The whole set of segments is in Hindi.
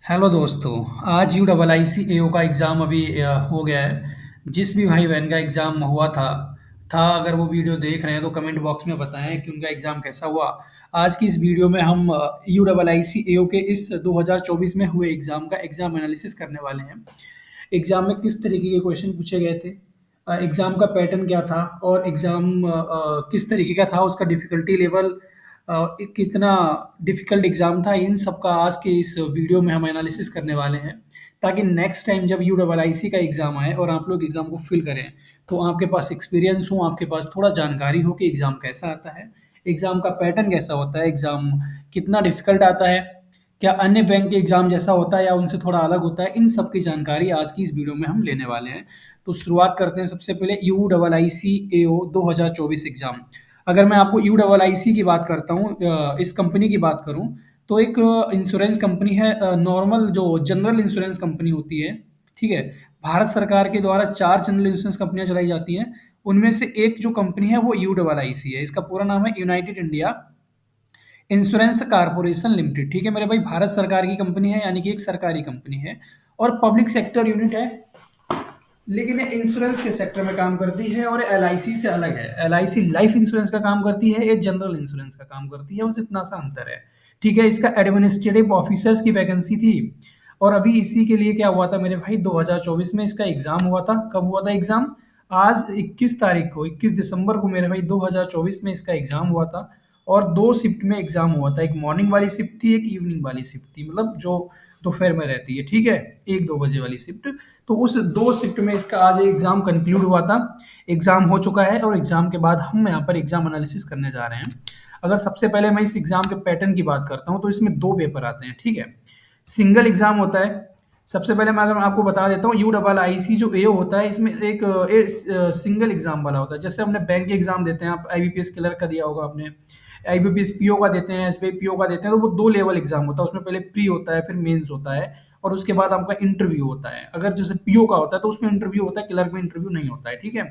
हेलो दोस्तों। आज you double I C A ओ का एग्ज़ाम अभी हो गया है। जिस भी भाई बहन का एग्ज़ाम हुआ था अगर वो वीडियो देख रहे हैं तो कमेंट बॉक्स में बताएं कि उनका एग्ज़ाम कैसा हुआ। आज की इस वीडियो में हम you double I C A ओ के इस 2024 में हुए एग्ज़ाम का एग्ज़ाम एनालिसिस करने वाले हैं। एग्ज़ाम में किस तरीके के क्वेश्चन पूछे गए थे, एग्ज़ाम का पैटर्न क्या था और एग्ज़ाम किस तरीके का था, उसका डिफ़िकल्टी लेवल कितना डिफ़िकल्ट एग्ज़ाम था, इन सब का आज के इस वीडियो में हम एनालिसिस करने वाले हैं। ताकि नेक्स्ट टाइम जब यू डबल आई सी का एग्ज़ाम आए और आप लोग एग्ज़ाम को फिल करें तो आपके पास एक्सपीरियंस हो, आपके पास थोड़ा जानकारी हो कि एग्ज़ाम कैसा आता है, एग्ज़ाम का पैटर्न कैसा होता है, एग्ज़ाम कितना डिफ़िकल्ट आता है, क्या अन्य बैंक के एग्ज़ाम जैसा होता है या उनसे थोड़ा अलग होता है, इन सब की जानकारी आज की इस वीडियो में हम लेने वाले हैं। तो शुरुआत करते हैं सबसे पहले U double I C A O 2024 exam. अगर मैं आपको यू डबल आई सी की बात करता हूँ, इस कंपनी की बात करूँ तो एक इंश्योरेंस कंपनी है, नॉर्मल जो जनरल इंश्योरेंस कंपनी होती है, ठीक है? भारत सरकार के द्वारा 4 जनरल इंश्योरेंस कंपनियाँ चलाई जाती हैं, उनमें से एक जो कंपनी है वो यू डबल आई सी है। इसका पूरा नाम है United India insurance corporation limited, ठीक है मेरे भाई? भारत सरकार की कंपनी है, यानी कि एक सरकारी कंपनी है और पब्लिक सेक्टर यूनिट है, लेकिन ये इंश्योरेंस के सेक्टर में काम करती है और एल आई सी से अलग है। L I C life insurance का काम करती है, ये जनरल इंश्योरेंस का काम करती है, बस इतना सा अंतर है, ठीक है? इसका एडमिनिस्ट्रेटिव ऑफिसर्स की वैकेंसी थी और अभी इसी के लिए क्या हुआ था मेरे भाई, 2024 में इसका एग्जाम हुआ था। कब हुआ था एग्जाम? आज 21 तारीख को, 21 दिसंबर को मेरे भाई 2024 में इसका एग्जाम हुआ था और दो शिफ्ट में एग्जाम हुआ था। एक मॉर्निंग वाली शिफ्ट थी, एक इवनिंग वाली शिफ्ट थी, मतलब जो दोपहर में रहती है, ठीक है? 1-2 बजे वाली शिफ्ट। तो उस दो शिफ्ट में इसका आज एग्जाम कंक्लूड हुआ था। एग्जाम हो चुका है और एग्जाम के बाद हम यहाँ पर एग्जाम एनालिसिस करने जा रहे हैं। अगर सबसे पहले मैं इस एग्जाम के पैटर्न की बात करता हूँ तो इसमें दो पेपर आते हैं, ठीक है? सिंगल एग्जाम होता है। सबसे पहले मैं अगर आपको बता देता हूँ, यू डबल आई सी जो ए होता है इसमें एक सिंगल एग्जाम वाला होता है। जैसे हमने बैंक के एग्जाम देते हैं, आप I B P S clerk का दिया होगा आपने, I B P S P O का देते हैं, S B I P O का देते हैं, तो वो दो लेवल एग्जाम होता है। उसमें पहले प्री होता है, फिर मेंस होता है और उसके बाद आपका इंटरव्यू होता है। अगर जैसे पीओ का होता है तो उसमें इंटरव्यू होता है, क्लर्क में इंटरव्यू नहीं होता है, ठीक है?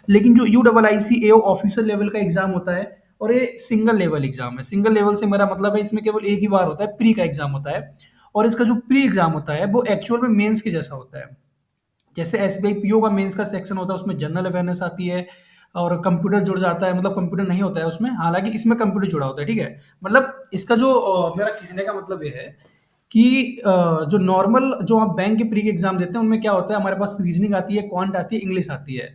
लेकिन जो U double I C A officer level का एग्जाम होता है और ये सिंगल लेवल एग्जाम है। सिंगल लेवल से मेरा मतलब है इसमें केवल एक ही बार होता है, प्री का एग्जाम होता है और इसका जो प्री एग्जाम होता है वो एक्चुअल में मेंस के जैसा होता है। जैसे एसबीआई पीओ का मेंस का सेक्शन होता है, उसमें जनरल अवेयरनेस आती है और कंप्यूटर जुड़ जाता है, मतलब कंप्यूटर नहीं होता है उसमें, हालांकि इसमें कंप्यूटर जुड़ा होता है, ठीक है? मतलब इसका जो मेरा कहने का मतलब ये है कि जो नॉर्मल जो आप बैंक के प्री के एग्जाम देते हैं उनमें क्या होता है, हमारे पास रीजनिंग आती है, क्वांट आती है, इंग्लिश आती है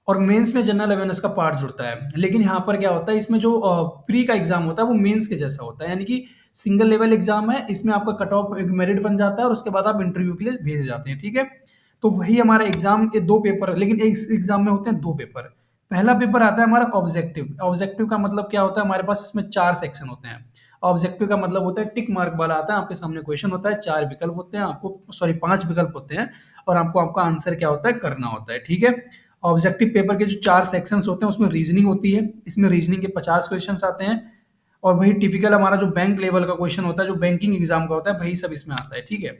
और मेंस में जनरल अवेयरनेस का पार्ट जुड़ता है। लेकिन यहाँ पर क्या होता है, इसमें जो प्री का एग्जाम होता है वो मेंस के जैसा होता है, यानी कि सिंगल लेवल एग्जाम है। इसमें आपका कट ऑफ एक मेरिट बन जाता है और उसके बाद आप इंटरव्यू के लिए भेजे जाते हैं, ठीक है? तो वही हमारा एग्जाम के दो पेपर, लेकिन एक एग्जाम में होते हैं दो पेपर। पहला पेपर आता है हमारा ऑब्जेक्टिव। ऑब्जेक्टिव का मतलब क्या होता है, हमारे पास इसमें 4 सेक्शन होते हैं। ऑब्जेक्टिव का मतलब होता है टिक मार्क वाला आता है, आपके सामने क्वेश्चन होता है, 4 विकल्प होते हैं, आपको सॉरी 5 विकल्प होते हैं और आपको आपका आंसर क्या होता है करना होता है, ठीक है? ऑब्जेक्टिव पेपर के जो 4 सेक्शंस होते हैं उसमें रीजनिंग होती है। इसमें रीजनिंग के 50 क्वेश्चंस आते हैं और वही टिपिकल हमारा जो बैंक लेवल का क्वेश्चन होता है, जो बैंकिंग एग्जाम का होता है, वही सब इसमें आता है, ठीक है?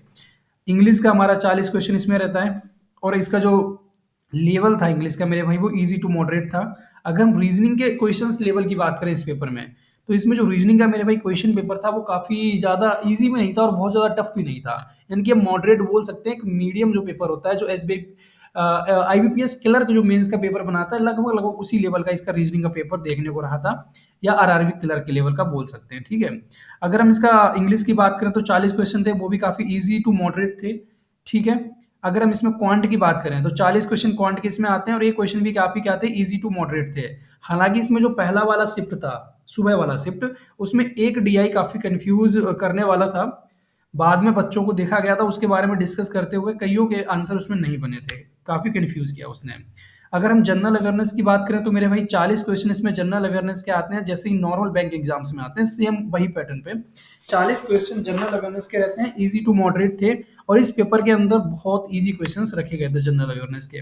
इंग्लिश का हमारा 40 क्वेश्चन इसमें रहता है और इसका जो लेवल था इंग्लिश का मेरे भाई वो इजी टू मॉडरेट था। अगर हम रीजनिंग के क्वेश्चंस लेवल की बात करें इस पेपर में, तो इसमें जो रीजनिंग का मेरे भाई क्वेश्चन पेपर था वो काफ़ी ज़्यादा इजी भी नहीं था और बहुत ज़्यादा टफ भी नहीं था। यानी कि हम मॉडरेट बोल सकते हैं, एक मीडियम जो पेपर होता है, जो S B I B P S clerk जो मेंस का पेपर बनाता है, लगभग लगभग उसी लेवल का इसका रीजनिंग का पेपर देखने को रहा था, या आर आर बी क्लर्क के लेवल का बोल सकते हैं, ठीक है? अगर हम इसका इंग्लिश की बात करें तो 40 क्वेश्चन थे, वो भी काफ़ी ईजी टू मॉडरेट थे, ठीक है? अगर हम इसमें क्वांट की बात करें तो 40 क्वेश्चन क्वांट के इसमें आते हैं और ये क्वेश्चन भी काफ़ी क्या थे, ईजी टू मॉडरेट थे। हालांकि इसमें जो पहला वाला शिफ्ट था, सुबह वाला शिफ्ट, उसमें एक डीआई काफ़ी कंफ्यूज करने वाला था। बाद में बच्चों को देखा गया था, उसके बारे में डिस्कस करते हुए कईयों के आंसर उसमें नहीं बने थे, काफ़ी कंफ्यूज किया उसने। अगर हम जनरल अवेयरनेस की बात करें तो मेरे भाई 40 क्वेश्चन इसमें जनरल अवेयरनेस के आते हैं, जैसे ही नॉर्मल बैंक एग्जाम्स में आते हैं, सेम वही पैटर्न पे 40 क्वेश्चन जनरल अवेयरनेस के रहते हैं, इजी टू मॉडरेट थे और इस पेपर के अंदर बहुत इजी क्वेश्चंस रखे गए थे जनरल अवेयरनेस के।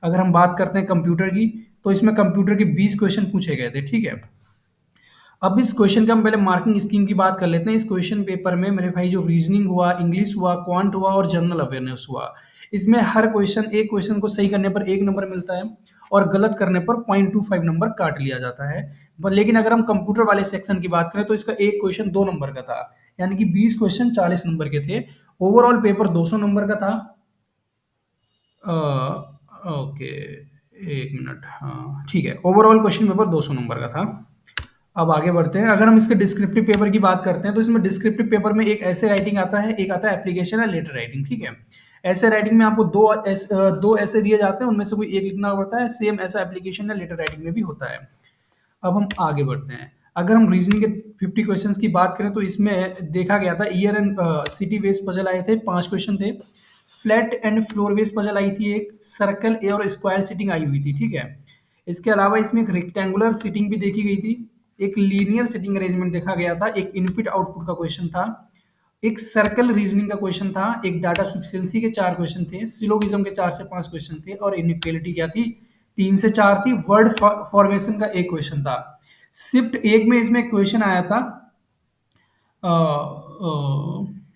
अगर हम बात करते हैं कंप्यूटर की, तो इसमें कंप्यूटर के 20 क्वेश्चन पूछे गए थे, ठीक है? अब इस क्वेश्चन का हम पहले मार्किंग स्कीम की बात कर लेते हैं। इस क्वेश्चन पेपर में मेरे भाई जो रीजनिंग हुआ, इंग्लिश हुआ, क्वांट हुआ और जनरल अवेयरनेस हुआ, इसमें हर क्वेश्चन, एक क्वेश्चन को सही करने पर 1 नंबर मिलता है और गलत करने पर 0.25 नंबर काट लिया जाता है। लेकिन अगर हम कंप्यूटर वाले सेक्शन की बात करें तो इसका एक क्वेश्चन 2 नंबर का था, यानी कि 20 क्वेश्चन 40 नंबर के थे ओवरऑल पेपर 200 नंबर का था। अ, ओके, 1 मिनट, हाँ, ठीक है। ओवरऑल क्वेश्चन पेपर 200 नंबर का था। अब आगे बढ़ते हैं। अगर हम इसके डिस्क्रिप्टिव पेपर की बात करते हैं तो इसमें डिस्क्रिप्टिव पेपर में एक ऐसे राइटिंग आता है, एक आता है एप्लीकेशन या लेटर राइटिंग, ठीक है। ऐसे राइटिंग में आपको दो ऐसे दिए जाते हैं, उनमें से कोई एक लिखना पड़ता है। सेम ऐसा एप्लीकेशन या लेटर राइटिंग में भी होता है। अब हम आगे बढ़ते हैं। अगर हम रीजनिंग के 50 क्वेश्चंस की बात करें तो इसमें देखा गया था year and city wise puzzle आए थे, 5 क्वेश्चन थे। Flat and floor wise puzzle आई थी एक, सर्कल ए और स्क्वायर सीटिंग आई हुई थी, ठीक है। इसके अलावा इसमें एक रेक्टेंगुलर सीटिंग भी देखी गई थी, एक लीनियर सीटिंग अरेंजमेंट देखा गया था, एक इनपुट आउटपुट का क्वेश्चन था, एक सर्कल रीजनिंग का क्वेश्चन था, एक डाटा सफिशिएंसी के 4 क्वेश्चन थे, सिलोगिज्म के 4 से 5 क्वेश्चन थे, और इनइक्वालिटी क्या थी, 3 से 4 थी। वर्ड फॉर्मेशन का एक क्वेश्चन था। शिफ्ट एक में इसमें क्वेश्चन आया था,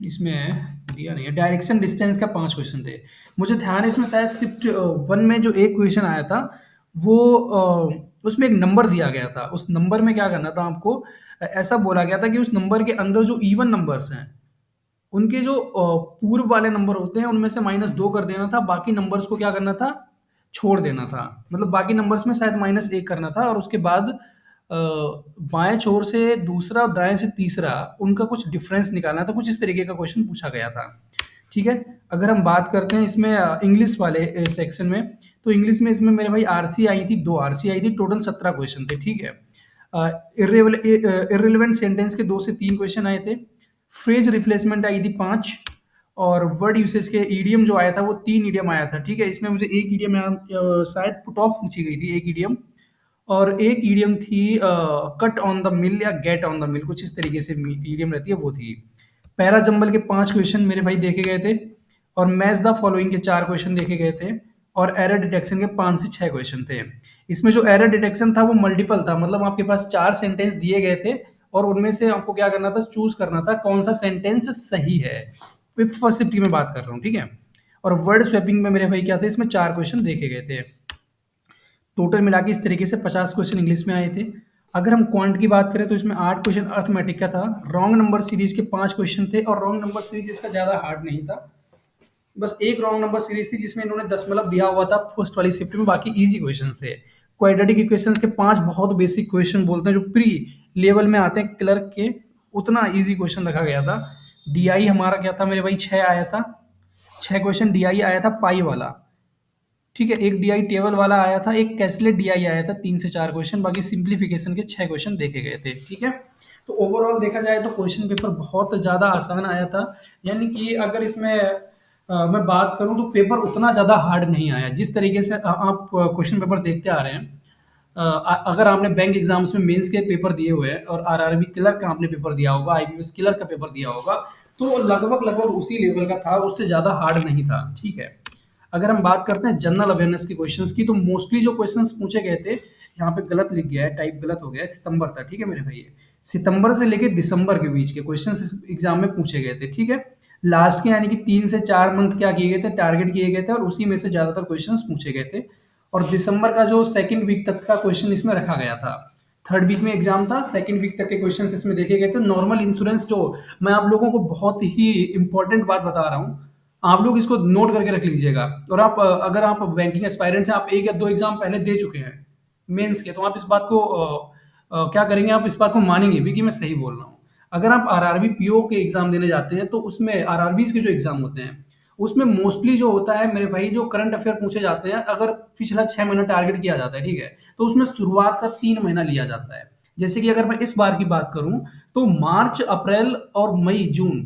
इसमें दिया नहीं है, डायरेक्शन डिस्टेंस का 5 क्वेश्चन थे। मुझे ध्यान है इसमें शायद शिफ्ट वन में जो एक क्वेश्चन आया था वो उसमें एक नंबर दिया गया था। उस नंबर में क्या करना था आपको, ऐसा बोला गया था कि उस नंबर के अंदर जो इवन नंबर्स हैं उनके जो पूर्व वाले नंबर होते हैं उनमें से -2 कर देना था, बाकी नंबर्स को क्या करना था, छोड़ देना था। मतलब बाकी नंबर्स में शायद -1 करना था, और उसके बाद बाएं छोर से दूसरा और दाएं से तीसरा उनका कुछ डिफरेंस निकालना था। कुछ इस तरीके का क्वेश्चन पूछा गया था, ठीक है। अगर हम बात करते हैं इसमें इंग्लिश वाले सेक्शन में, तो इंग्लिश में इसमें मेरे भाई आरसी आई थी, 2 आरसी आई थी, टोटल 17 क्वेश्चन थे, ठीक है। इर्रेलेवेंट सेंटेंस के 2 से 3 क्वेश्चन आए थे। फ्रेज रिप्लेसमेंट आई थी 5, और वर्ड यूसेज के ईडियम जो आया था वो 3 ईडियम आया था, ठीक है। इसमें मुझे एक ईडियम शायद पुट ऑफ पूछी गई थी, एक ईडियम, और एक ईडियम थी कट ऑन द मिल या गेट ऑन द मिल, कुछ इस तरीके से ईडियम रहती है, वो थी। पैरा जंबल के 5 क्वेश्चन मेरे भाई देखे गए थे, और मैच द फॉलोइंग के 4 क्वेश्चन देखे गए थे, और एरर डिटेक्शन के 5 से 6 क्वेश्चन थे। इसमें जो एरर डिटेक्शन था वो मल्टीपल था, मतलब आपके पास 4 सेंटेंस दिए गए थे, और उनमें से आपको क्या करना था, चूज करना था कौन सा सेंटेंस सही है। फर्स्ट शिफ्ट की मैं बात कर रहा हूँ, ठीक है। और वर्ड स्वैपिंग में मेरे भाई क्या थे, इसमें 4 क्वेश्चन देखे गए थे। टोटल मिला के इस तरीके से 50 क्वेश्चन इंग्लिश में आए थे। अगर हम क्वांट की बात करें तो इसमें 8 क्वेश्चन अर्थमेटिक का था, रॉन्ग नंबर सीरीज के 5 क्वेश्चन थे, और रॉन्ग नंबर सीरीज इसका ज़्यादा हार्ड नहीं था। बस एक रॉन्ग नंबर सीरीज थी जिसमें इन्होंने दशमलव दिया हुआ था फर्स्ट वाली शिफ्ट में, बाकी इजी क्वेश्चन थे। क्वाड्रेटिक इक्वेशंस के 5 बहुत बेसिक क्वेश्चन बोलते हैं जो प्री लेवल में आते हैं क्लर्क के, उतना इजी क्वेश्चन रखा गया था। डीआई हमारा क्या था मेरे भाई, 6 आया था, 6 क्वेश्चन डीआई आया था पाई वाला, ठीक है। एक डीआई टेबल वाला आया था, एक कैसलेट डीआई आया था, 3 से 4 क्वेश्चन, बाकी सिंप्लीफिकेशन के 6 क्वेश्चन देखे गए थे, ठीक है। तो ओवरऑल देखा जाए तो क्वेश्चन पेपर बहुत ज़्यादा आसान आया था। यानी कि अगर इसमें मैं बात करूं तो पेपर उतना ज़्यादा हार्ड नहीं आया जिस तरीके से आप क्वेश्चन पेपर देखते आ रहे हैं। अगर आपने बैंक एग्जाम्स में मेंस के पेपर दिए हुए हैं और आरआरबी क्लर्क का आपने पेपर दिया होगा, आईबीपीएस क्लर्क का पेपर दिया होगा, तो लगभग लगभग उसी लेवल का था, उससे ज़्यादा हार्ड नहीं था, ठीक है। अगर हम बात करते हैं जनरल अवेयरनेस के क्वेश्चंस की, तो मोस्टली जो क्वेश्चंस पूछे गए थे, यहाँ पे गलत लिख गया है, टाइप गलत हो गया है, सितंबर था, ठीक है मेरे भाई। सितंबर से लेके दिसंबर के बीच के क्वेश्चंस इस एग्जाम में पूछे गए थे, ठीक है। लास्ट के यानी कि 3 से 4 मंथ क्या किए गए थे, टारगेट किए गए थे, और उसी में से ज्यादातर क्वेश्चंस पूछे गए थे। और दिसंबर का जो सेकंड वीक तक का क्वेश्चन इसमें रखा गया था। थर्ड वीक में एग्जाम था, सेकंड वीक तक के क्वेश्चंस इसमें देखे गए थे। नॉर्मल इंश्योरेंस जो, मैं आप लोगों को बहुत ही इंपॉर्टेंट बात बता रहा हूँ, आप लोग इसको नोट करके रख लीजिएगा। और आप अगर आप बैंकिंग एस्पायरेंट्स हैं, आप 1 या 2 एग्जाम पहले दे चुके हैं मेंस के, तो आप इस बात को क्या करेंगे, आप इस बात को मानेंगे भी कि मैं सही बोल रहा हूँ। अगर आप आरआरबी पीओ के एग्जाम देने जाते हैं तो उसमें आरआरबीज के जो एग्जाम होते हैं उसमें मोस्टली जो होता है मेरे भाई, जो करंट अफेयर पूछे जाते हैं, अगर पिछला 6 महीना टारगेट किया जाता है, ठीक है, तो उसमें शुरुआत का 3 महीना लिया जाता है। जैसे कि अगर मैं इस बार की बात करूं तो मार्च, अप्रैल और मई, जून,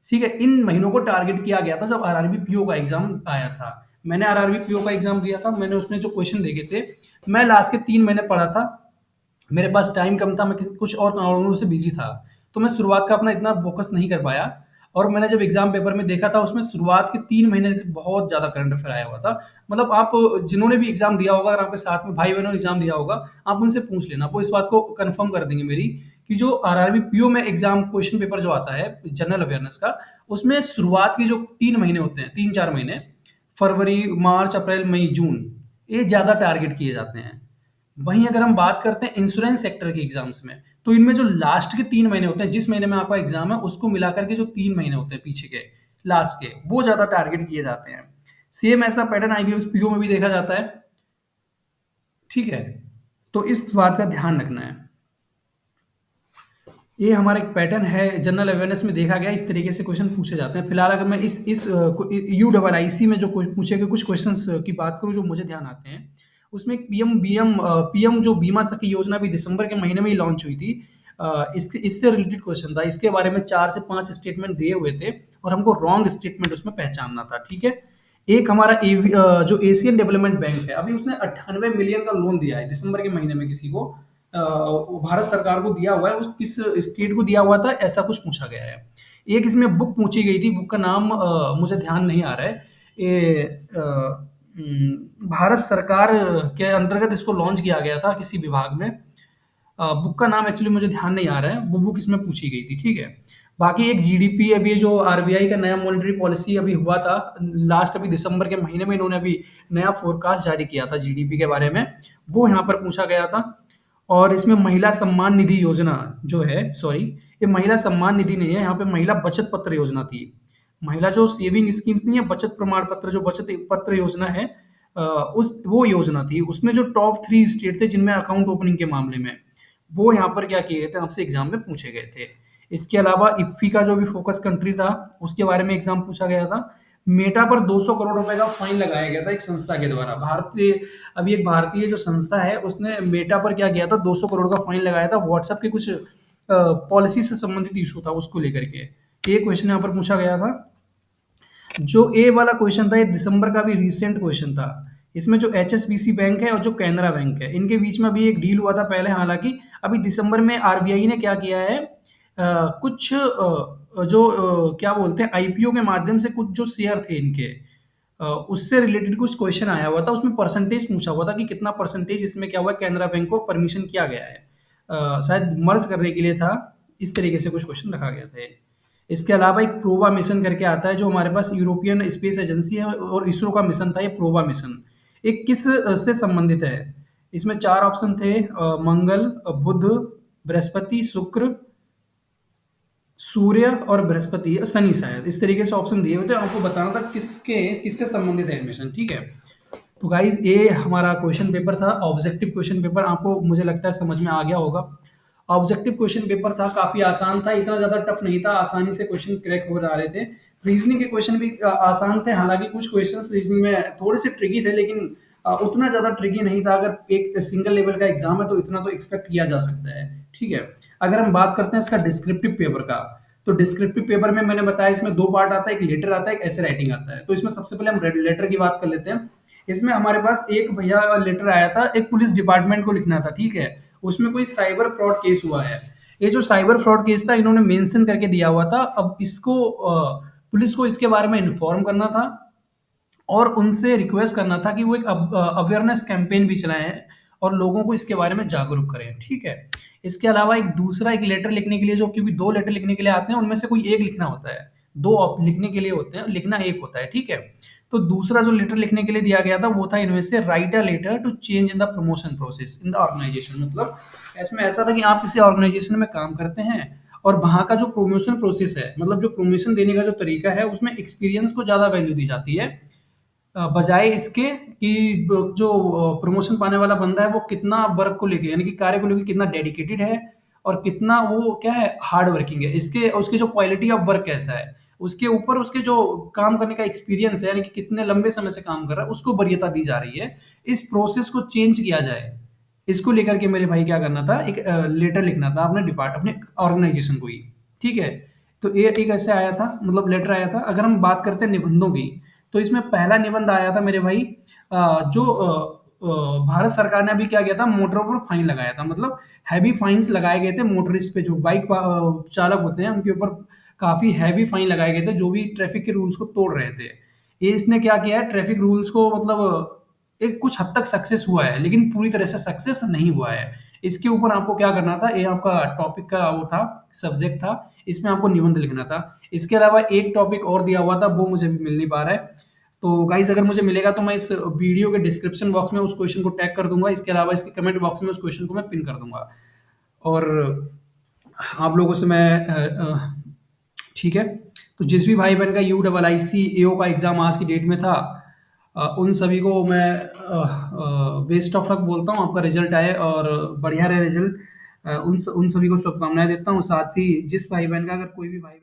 ठीक है, इन महीनों को टारगेट किया गया था जब आरआरबी पीओ का एग्जाम आया था। मैंने आरआरबी पीओ का एग्जाम दिया था, मैंने उसमें जो क्वेश्चन देखे थे, मैं लास्ट के 3 महीने पढ़ा था। मेरे पास टाइम कम था, मैं कुछ और कारणों से बिजी था, तो मैं शुरुआत का अपना इतना फोकस नहीं कर पाया। और मैंने जब एग्जाम पेपर में देखा था उसमें शुरुआत के 3 महीने से बहुत ज्यादा करंट अफेयर आया हुआ था। मतलब आप जिन्होंने भी एग्जाम दिया होगा, अगर आपके साथ में भाई बहनों ने एग्जाम दिया होगा, आप उनसे पूछ लेना, वो इस बात को कंफर्म कर देंगे मेरी, कि जो आरआरबी पीओ में एग्जाम क्वेश्चन पेपर जो आता है जनरल अवेयरनेस का, उसमें शुरुआत के जो 3 महीने होते हैं, 3-4 महीने, फरवरी, मार्च, अप्रैल, मई, जून, ये ज्यादा टारगेट किए जाते हैं। वहीं अगर हम बात करते हैं इंश्योरेंस सेक्टर के एग्जाम्स में, तो इनमें जो लास्ट के 3 महीने होते हैं, जिस महीने में आपका एग्जाम है उसको मिलाकर के जो 3 महीने होते हैं पीछे के, लास्ट के, वो ज़्यादा टारगेट किए जाते हैं। सेम ऐसा पैटर्न आईबीएम पीओ में भी देखा जाता है, ठीक है? तो इस बात का ध्यान रखना है। ये हमारा एक पैटर्न है, जनरल अवेयरनेस में देखा गया, इस तरीके से क्वेश्चन पूछे जाते हैं। फिलहाल अगर मैं इस यू डबल आई सी में जो पूछे गए कुछ क्वेश्चंस की बात करूं जो मुझे ध्यान आते हैं, उसमें पीएम जो बीमा सखी योजना भी दिसंबर के महीने में ही लॉन्च हुई थी। इसके इससे रिलेटेड क्वेश्चन था, इसके बारे में 4 से 5 स्टेटमेंट दिए हुए थे और हमको रॉन्ग स्टेटमेंट उसमें पहचानना था, ठीक है? एक हमारा जो एशियन डेवलपमेंट बैंक है, अभी उसने 98 मिलियन का लोन दिया है दिसंबर के महीने में किसी को, वो भारत सरकार को दिया हुआ है, उस किस स्टेट को दिया हुआ था, ऐसा कुछ पूछा गया है। एक इसमें बुक पूछी गई थी, बुक का नाम मुझे ध्यान नहीं आ रहा है। ये भारत सरकार के अंतर्गत इसको लॉन्च किया गया था किसी विभाग में। बुक का नाम एक्चुअली मुझे ध्यान नहीं आ रहा है, वो बुक इसमें पूछी गई थी, ठीक है? बाकी एक जीडीपी, अभी जो आरबीआई का नया मॉनेटरी पॉलिसी अभी हुआ था लास्ट, अभी दिसंबर के महीने में इन्होंने अभी नया फोरकास्ट जारी किया था जीडीपी के बारे में, वो यहाँ पर पूछा गया था। और इसमें महिला सम्मान निधि योजना जो है, सॉरी, ये महिला सम्मान निधि नहीं है, यहाँ पे महिला बचत पत्र योजना थी। महिला जो सेविंग स्कीम्स नहीं है, बचत प्रमाण पत्र जो बचत पत्र योजना है, उस वो योजना थी। उसमें जो टॉप 3 स्टेट थे जिनमें अकाउंट ओपनिंग के मामले में, वो यहाँ पर क्या किए गए थे, आपसे एग्जाम में पूछे गए थे। इसके अलावा इफ्फी का जो भी फोकस कंट्री था, उसके बारे में एग्जाम पूछा गया था। मेटा पर 200 करोड़ रुपए का फाइन लगाया गया था एक संस्था के द्वारा, भारतीय, अभी एक भारतीय जो संस्था है उसने मेटा पर क्या किया था, 200 करोड़ का फाइन लगाया था व्हाट्सएप के कुछ पॉलिसी से संबंधित इशू था उसको लेकर के। ये क्वेश्चन यहाँ पर पूछा गया था। जो ए वाला क्वेश्चन था, ये दिसंबर का भी रिसेंट क्वेश्चन था। इसमें जो एचएसबीसी बैंक है और जो कैनरा बैंक है, इनके बीच में अभी एक डील हुआ था पहले, हालांकि अभी दिसंबर में आरबीआई ने क्या किया है, कुछ क्या बोलते हैं, आईपीओ के माध्यम से कुछ जो शेयर थे इनके, उससे रिलेटेड कुछ क्वेश्चन आया हुआ था, उसमें परसेंटेज पूछा हुआ था कि कितना परसेंटेज इसमें क्या हुआ है, कैनरा बैंक को परमिशन किया गया है, शायद मर्ज करने के लिए था, इस तरीके से कुछ क्वेश्चन रखा गया था। इसके अलावा एक प्रोबा मिशन करके आता है जो हमारे पास यूरोपियन स्पेस एजेंसी है और इसरो का मिशन था, ये प्रोबा मिशन एक किस से संबंधित है? इसमें 4 ऑप्शन थे, मंगल, बुध, बृहस्पति, शुक्र, सूर्य और बृहस्पति, शनि, शायद इस तरीके से ऑप्शन दिए हुए थे, आपको बताना था किससे संबंधित है मिशन, ठीक है? तो गाइस, ये हमारा क्वेश्चन पेपर था, ऑब्जेक्टिव क्वेश्चन पेपर, आपको मुझे लगता है समझ में आ गया होगा। ऑब्जेक्टिव क्वेश्चन पेपर था, काफी आसान था, इतना ज्यादा टफ नहीं था, आसानी से क्वेश्चन क्रैक हो रहे थे। रीजनिंग के क्वेश्चन भी आसान थे, हालांकि कुछ क्वेश्चंस रीजनिंग में थोड़े से ट्रिकी थे, लेकिन उतना ज्यादा ट्रिकी नहीं था। अगर एक सिंगल लेवल का एग्जाम है तो इतना तो एक्सपेक्ट किया जा सकता है, ठीक है? अगर हम बात करते हैं इसका डिस्क्रिप्टिव पेपर का, तो डिस्क्रिप्टिव पेपर में मैंने बताया इसमें 2 पार्ट आता है, एक लेटर आता है, एक ऐसे राइटिंग आता है। तो इसमें सबसे पहले हम लेटर की बात कर लेते हैं। इसमें हमारे पास एक भैया लेटर आया था, एक पुलिस डिपार्टमेंट को लिखना था, ठीक है? उसमें कोई साइबर फ्रॉड केस हुआ है। ये जो साइबर फ्रॉड केस था, इन्होंने मेंशन करके दिया हुआ था। अब इसको पुलिस को इसके बारे में इन्फॉर्म करना था और उनसे रिक्वेस्ट करना था कि वो एक अवेयरनेस कैंपेन भी चलाएं और लोगों को इसके बारे में जागरूक करें, ठीक है? इसके अलावा एक दूसरा एक लेटर लिखने के लिए, जो क्योंकि 2 लेटर लिखने के लिए आते हैं, उनमें से कोई एक लिखना होता है, दो लिखने के लिए होते हैं, लिखना एक होता है, ठीक है? तो दूसरा जो लेटर लिखने के लिए दिया गया था वो था इनमें से, write a letter to change in the promotion process in the organisation. मतलब इसमें ऐसा था कि आप किसी ऑर्गेनाइजेशन में काम करते हैं और वहाँ का जो प्रमोशन प्रोसेस है, मतलब जो प्रमोशन देने का जो तरीका है, उसमें एक्सपीरियंस को ज़्यादा वैल्यू दी जाती है, बजाय इसके कि जो प्रमोशन पाने वाला बंदा है वो कितना वर्क को लेके, यानी कि कार्य को लेके कितना डेडिकेटेड है और कितना वो क्या है, हार्ड वर्किंग है, इसके उसकी जो क्वालिटी ऑफ वर्क कैसा है, उसके ऊपर उसके जो काम करने का एक्सपीरियंस है, यानी कि कितने लंबे समय से काम कर रहा है, उसको वरीयता दी जा रही है। इस प्रोसेस को चेंज किया जाए, इसको लेकर के मेरे भाई क्या करना था, एक लेटर लिखना था अपने ऑर्गेनाइजेशन को ही, ठीक है? तो ये एक ऐसे आया था, मतलब लेटर आया था। अगर हम बात करते हैं निबंधों की, तो इसमें पहला निबंध आया था मेरे भाई, जो भारत सरकार ने अभी क्या किया था, मोटरों पर फाइन लगाया था, मतलब हैवी फाइन्स लगाए गए थे मोटरिस्ट पे, जो बाइक चालक होते हैं उनके ऊपर काफी हैवी फाइन लगाए गए थे जो भी ट्रैफिक के रूल्स को तोड़ रहे थे। ये इसने क्या किया है, ट्रैफिक रूल्स को मतलब एक कुछ हद तक सक्सेस हुआ है, लेकिन पूरी तरह से सक्सेस नहीं हुआ है। इसके ऊपर आपको क्या करना था, ये आपका टॉपिक का वो था, सब्जेक्ट था, इसमें आपको निबंध लिखना था। इसके अलावा एक टॉपिक और दिया हुआ था, वो मुझे भी मिल नहीं पा रहा है। तो गाइस, अगर मुझे मिलेगा तो मैं इस वीडियो के डिस्क्रिप्शन बॉक्स में उस क्वेश्चन को टैग कर दूंगा, इसके अलावा इसके कमेंट बॉक्स में उस क्वेश्चन को मैं पिन कर दूंगा। और आप लोगों से मैं ठीक है? तो जिस भी भाई बहन का you double I C A ओ का एग्ज़ाम आज की डेट में था, उन सभी को मैं बेस्ट ऑफ लक बोलता हूँ, आपका रिजल्ट आए और बढ़िया रहे रिजल्ट। उन सभी को शुभकामनाएं देता हूँ। साथ ही जिस भाई बहन का अगर कोई भी भाई